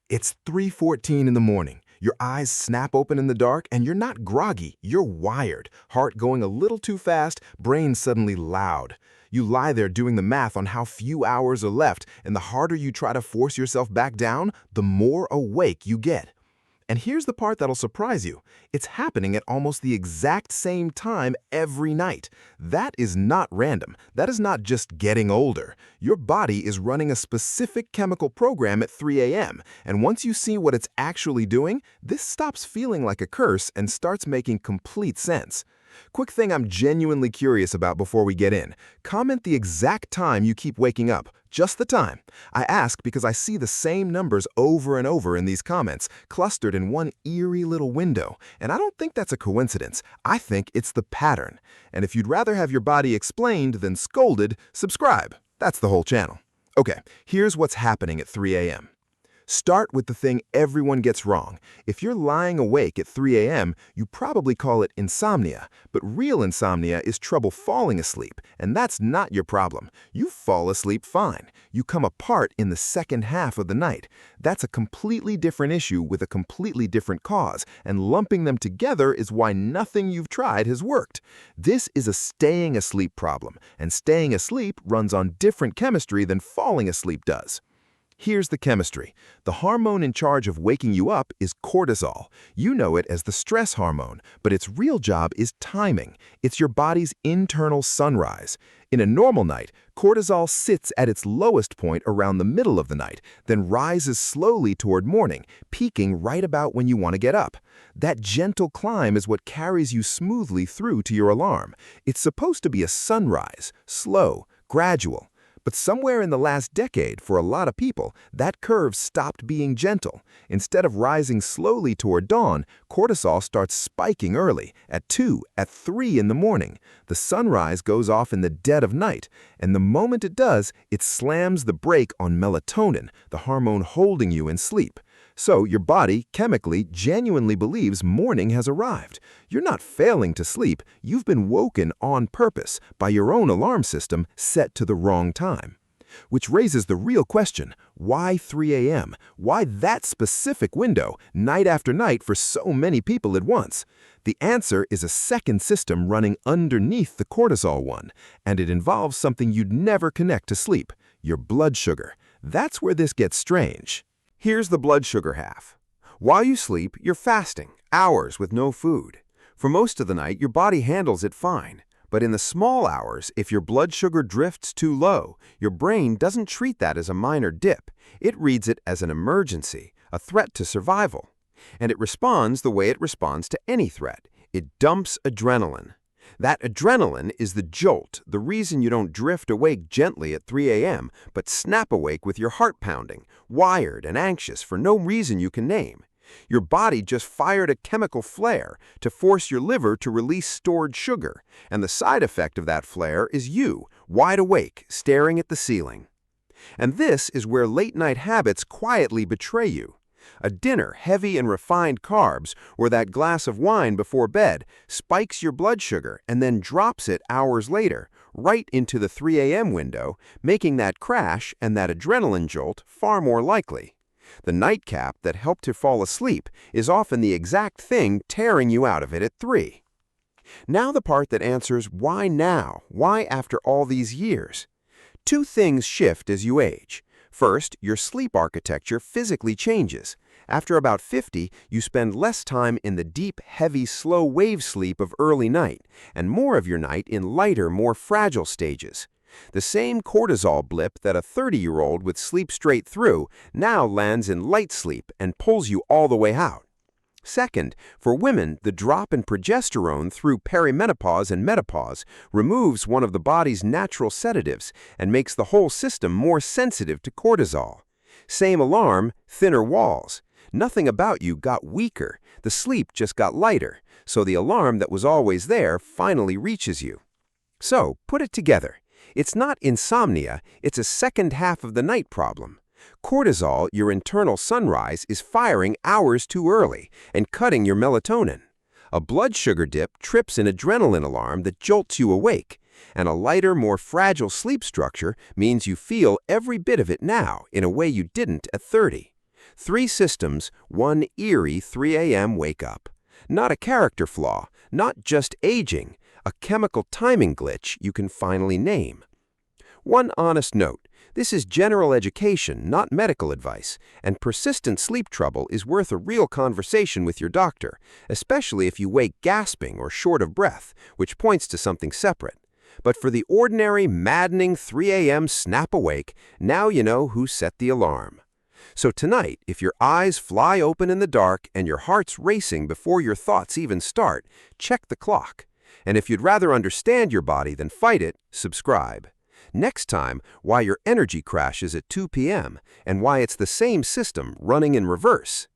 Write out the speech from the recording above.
It's 3:14 in the morning. Your eyes snap open in the dark, and you're not groggy, you're wired. Heart going a little too fast, brain suddenly loud. You lie there doing the math on how few hours are left, and the harder you try to force yourself back down, the more awake you get. And here's the part that'll surprise you. It's happening at almost the exact same time every night. That is not random. That is not just getting older. Your body is running a specific chemical program at 3 a.m., and once you see what it's actually doing, this stops feeling like a curse and starts making complete sense. Quick thing I'm genuinely curious about before we get in. Comment the exact time you keep waking up, just the time. I ask because I see the same numbers over and over in these comments, clustered in one eerie little window, and I don't think that's a coincidence. I think it's the pattern. And if you'd rather have your body explained than scolded, subscribe. That's the whole channel. Okay, here's what's happening at 3 a.m. Start with the thing everyone gets wrong. If you're lying awake at 3 a.m., you probably call it insomnia, but real insomnia is trouble falling asleep, and that's not your problem. You fall asleep fine. You come apart in the second half of the night. That's a completely different issue with a completely different cause, and lumping them together is why nothing you've tried has worked. This is a staying asleep problem, and staying asleep runs on different chemistry than falling asleep does. Here's the chemistry. The hormone in charge of waking you up is cortisol. You know it as the stress hormone, but its real job is timing. It's your body's internal sunrise. In a normal night, cortisol sits at its lowest point around the middle of the night, then rises slowly toward morning, peaking right about when you want to get up. That gentle climb is what carries you smoothly through to your alarm. It's supposed to be a sunrise, slow, gradual. But somewhere in the last decade, for a lot of people, that curve stopped being gentle. Instead of rising slowly toward dawn, cortisol starts spiking early, at 2, at 3 in the morning. The sunrise goes off in the dead of night, and the moment it does, it slams the brake on melatonin, the hormone holding you in sleep. So your body, chemically, genuinely believes morning has arrived. You're not failing to sleep, you've been woken on purpose by your own alarm system set to the wrong time. Which raises the real question, why 3 a.m.? Why that specific window, night after night for so many people at once? The answer is a second system running underneath the cortisol one, and it involves something you'd never connect to sleep, your blood sugar. That's where this gets strange. Here's the blood sugar half. While you sleep, you're fasting, hours with no food. For most of the night, your body handles it fine. But in the small hours, if your blood sugar drifts too low, your brain doesn't treat that as a minor dip. It reads it as an emergency, a threat to survival. And it responds the way it responds to any threat. It dumps adrenaline. That adrenaline is the jolt, the reason you don't drift awake gently at 3 a.m., but snap awake with your heart pounding, wired and anxious for no reason you can name. Your body just fired a chemical flare to force your liver to release stored sugar, and the side effect of that flare is you, wide awake, staring at the ceiling. And this is where late-night habits quietly betray you. A dinner heavy in refined carbs or that glass of wine before bed spikes your blood sugar and then drops it hours later, right into the 3 a.m. window, making that crash and that adrenaline jolt far more likely. The nightcap that helped to fall asleep is often the exact thing tearing you out of it at 3. Now the part that answers why now, why after all these years? Two things shift as you age. First, your sleep architecture physically changes. After about 50, you spend less time in the deep, heavy, slow wave sleep of early night, and more of your night in lighter, more fragile stages. The same cortisol blip that a 30-year-old would sleep straight through now lands in light sleep and pulls you all the way out. Second, for women, the drop in progesterone through perimenopause and menopause removes one of the body's natural sedatives and makes the whole system more sensitive to cortisol. Same alarm, thinner walls. Nothing about you got weaker, the sleep just got lighter, so the alarm that was always there finally reaches you. So, put it together. It's not insomnia, it's a second half of the night problem. Cortisol, your internal sunrise, is firing hours too early and cutting your melatonin. A blood sugar dip trips an adrenaline alarm that jolts you awake, and a lighter, more fragile sleep structure means you feel every bit of it now in a way you didn't at 30. 3 systems, 1 eerie 3 a.m. wake-up. Not a character flaw, not just aging, a chemical timing glitch you can finally name. One honest note, this is general education, not medical advice, and persistent sleep trouble is worth a real conversation with your doctor, especially if you wake gasping or short of breath, which points to something separate. But for the ordinary, maddening 3 a.m. snap awake, now you know who set the alarm. So tonight, if your eyes fly open in the dark and your heart's racing before your thoughts even start, check the clock. And if you'd rather understand your body than fight it, subscribe. Next time, why your energy crashes at 2 p.m. and why it's the same system running in reverse.